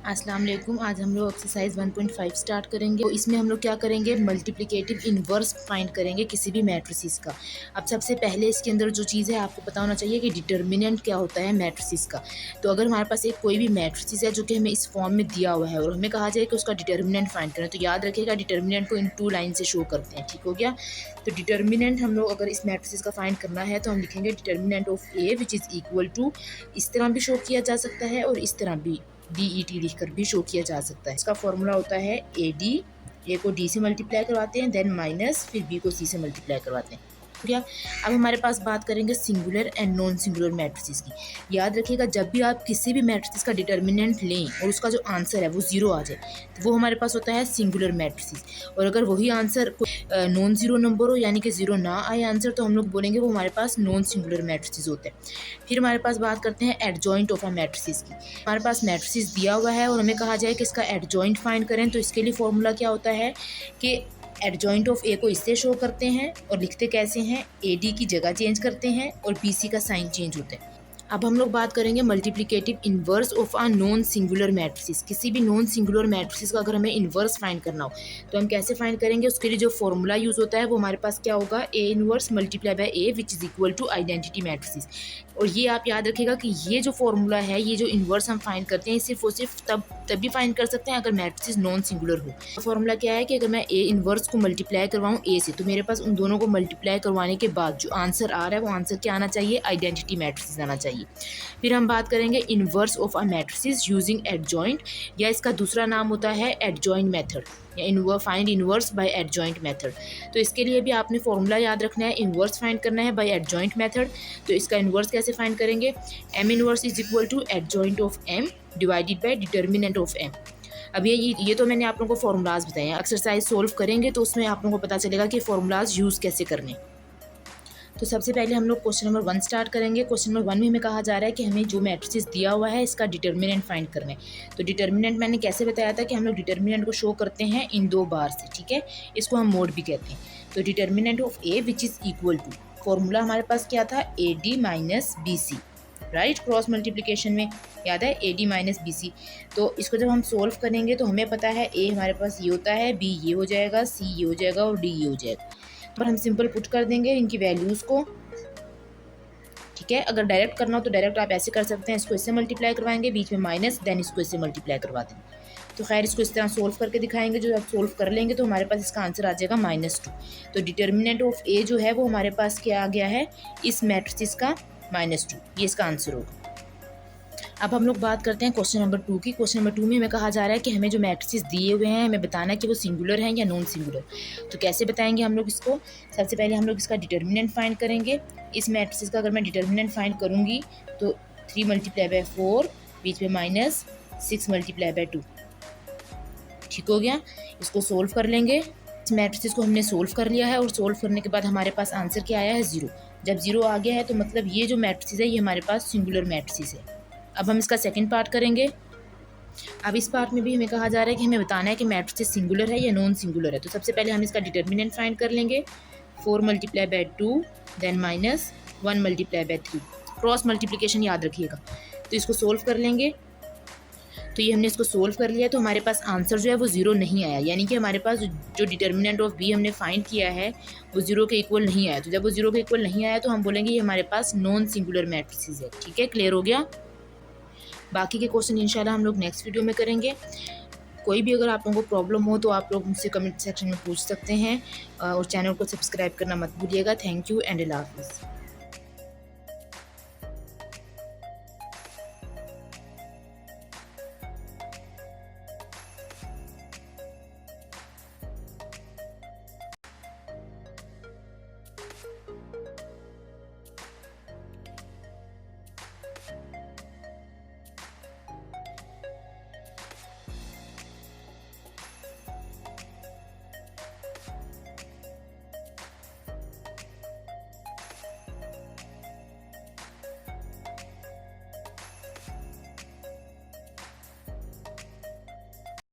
अस्सलाम वालेकुम। आज हम लोग एक्सरसाइज 1.5 स्टार्ट करेंगे। तो इसमें हम लोग क्या करेंगे, मल्टीप्लिकेटिव इन्वर्स फाइंड करेंगे किसी भी मैट्रिसेस का। अब सबसे पहले इसके अंदर जो चीज़ है आपको पता होना चाहिए कि डिटर्मिनेंट क्या होता है मैट्रिसेस का। तो अगर हमारे पास एक कोई भी मैट्रिसेस है जो कि हमें इस फॉर्म में दिया हुआ है और हमें कहा जाए कि उसका डिटर्मिनेंट फाइंड करें, तो याद रखिएगा डिटर्मिनेंट को इन 2 लाइन से शो करते हैं। ठीक हो गया। तो डिटर्मिनेंट हम लोग अगर इस मैट्रिसेस का फाइंड करना है तो हम लिखेंगे determinant of A which is equal to, इस तरह भी शो किया जा सकता है और इस तरह भी DET लिखकर भी शो किया जा सकता है। इसका फॉर्मूला होता है AD, ए को D से मल्टीप्लाई करवाते हैं, देन माइनस, फिर B को C से मल्टीप्लाई करवाते हैं। हो गया। अब हमारे पास बात करेंगे singular and non singular matrices की। याद रखिएगा जब भी आप किसी भी मैट्रिसेस का डिटर्मिनेंट लें और उसका जो आंसर है वो जीरो आ जाए तो वो हमारे पास होता है सिंगुलर मैट्रिसेस। और अगर वही आंसर नॉन जीरो नंबर हो यानी कि जीरो ना आए आंसर, तो हम लोग बोलेंगे वो हमारे पास नॉन सिंगुलर मैट्रिसेस होते हैं। फिर हमारे पास बात करते हैं एडजॉइंट ऑफ अ मैट्रिसेस की। हमारे पास मैट्रिसेस दिया हुआ है और हमें कहा जाए कि इसका एडजॉइंट फाइंड करें, तो इसके लिए फॉर्मूला क्या होता है कि एडजॉइंट ऑफ ए को इससे शो करते हैं और लिखते कैसे हैं, AD की जगह चेंज करते हैं और BC का साइन चेंज होता है। अब हम लोग बात करेंगे multiplicative inverse of a non singular matrices. किसी भी नॉन सिंगुलर मैट्रिसेस का अगर हमें इन्वर्स फाइंड करना हो तो हम कैसे फाइंड करेंगे, उसके लिए जो फॉर्मूला यूज होता है वो हमारे पास क्या होगा, A inverse multiply by A which is equal to identity matrices. और ये आप याद रखिएगा कि ये जो फॉर्मूला है, ये जो इन्वर्स हम फाइंड करते हैं सिर्फ और सिर्फ तभी फाइंड कर सकते हैं अगर मैट्रिसेस नॉन सिंगुलर हो। फॉर्मूला क्या है कि अगर मैं A इन्वर्स को मल्टीप्लाई करवाऊँ A से, तो मेरे पास उन दोनों को मल्टीप्लाई करवाने के बाद जो आंसर आ रहा है वो आंसर क्या आना चाहिए, आइडेंटिटी मैट्रिसेस आना चाहिए। फिर हम बात करेंगे inverse of a matrices using adjoint, या इसका दूसरा नाम होता है एडजॉइंट मेथड या find inverse by adjoint method. तो इसके लिए भी आपने फॉर्मूला याद रखना है, इन्वर्स फाइंड करना है बाय एडजॉइंट मेथड। तो इसका इन्वर्स कैसे फाइंड करेंगे, M inverse is equal to adjoint of M divided by determinant of M। अब ये तो मैंने आप लोगों को फॉर्मूलाज बताए हैं। एक्सरसाइज सोल्व करेंगे तो उसमें आप लोगों को पता चलेगा कि फॉर्मूलाज यूज़ कैसे करने। तो सबसे पहले हम लोग क्वेश्चन नंबर 1 स्टार्ट करेंगे। क्वेश्चन नंबर 1 में हमें कहा जा रहा है कि हमें जो मैट्रिसेस दिया हुआ है इसका डिटर्मिनेंट फाइंड करना है। तो डिटर्मिनेंट मैंने कैसे बताया था कि हम लोग डिटर्मिनेंट को शो करते हैं इन 2 बार से, ठीक है। इसको हम मोड भी कहते हैं। तो determinant of A which is equal to, formula हमारे पास क्या था, AD minus BC, right, cross multiplication में याद है AD माइनस BC। तो इसको जब हम सोल्व करेंगे तो हमें पता है A हमारे पास ये होता है, B ये हो जाएगा, C ये हो जाएगा और D ये हो जाएगा। पर हम सिंपल पुट कर देंगे इनकी वैल्यूज़ को, ठीक है। अगर डायरेक्ट करना हो तो डायरेक्ट आप ऐसे कर सकते हैं, इसको इससे मल्टीप्लाई करवाएंगे, बीच में माइनस, देन इसको इससे मल्टीप्लाई करवा देंगे। तो खैर इसको इस तरह सोल्व करके दिखाएंगे। जो आप सोल्व कर लेंगे तो हमारे पास इसका आंसर आ जाएगा -2। तो डिटर्मिनेंट ऑफ ए जो है वो हमारे पास क्या आ गया है, इस मैट्रिक्स का -2, ये इसका आंसर होगा। अब हम लोग बात करते हैं क्वेश्चन नंबर 2 की। क्वेश्चन नंबर 2 में हमें कहा जा रहा है कि हमें जो मैट्रिसेस दिए हुए हैं हमें बताना है कि वो सिंगुलर हैं या नॉन सिंगुलर। तो कैसे बताएंगे हम लोग इसको, सबसे पहले हम लोग इसका डिटर्मिनेंट फाइंड करेंगे। इस मैट्रिसेस का अगर मैं डिटर्मिनेंट फाइंड करूँगी तो 3 मल्टीप्लाई बाय 4, बीच में माइनस, 6 मल्टीप्लाई बाय 2, ठीक हो गया। इसको सोल्व कर लेंगे। इस मैट्रिसेस को हमने सोल्व कर लिया है और सोल्व करने के बाद हमारे पास आंसर क्या आया है, 0। जब 0 आ गया है तो मतलब ये जो मैट्रिसेस है ये हमारे पास सिंगुलर मैट्रिसेस है। अब हम इसका सेकंड पार्ट करेंगे। अब इस पार्ट में भी हमें कहा जा रहा है कि हमें बताना है कि मैट्रिसेस सिंगुलर है या नॉन सिंगुलर है। तो सबसे पहले हम इसका डिटर्मिनेंट फाइंड कर लेंगे, 4 multiply by 2, then minus 1 multiply by 3, cross multiplication याद रखिएगा। तो इसको सोल्व कर लेंगे। तो ये हमने इसको सोल्व कर लिया तो हमारे पास आंसर जो है वो 0 नहीं आया, यानी कि हमारे पास जो डिटर्मिनेंट ऑफ बी हमने फाइंड किया है वो 0 के इक्वल नहीं आया। तो जब वो 0 के इक्वल नहीं आया तो हम बोलेंगे ये हमारे पास नॉन सिंगुलर मैट्रिसेस है, ठीक है। क्लियर हो गया। बाकी के क्वेश्चन इंशाल्लाह हम लोग नेक्स्ट वीडियो में करेंगे। कोई भी अगर आप लोगों को प्रॉब्लम हो तो आप लोग मुझसे कमेंट सेक्शन में पूछ सकते हैं और चैनल को सब्सक्राइब करना मत भूलिएगा। थैंक यू एंड अल्लाह हाफिज़।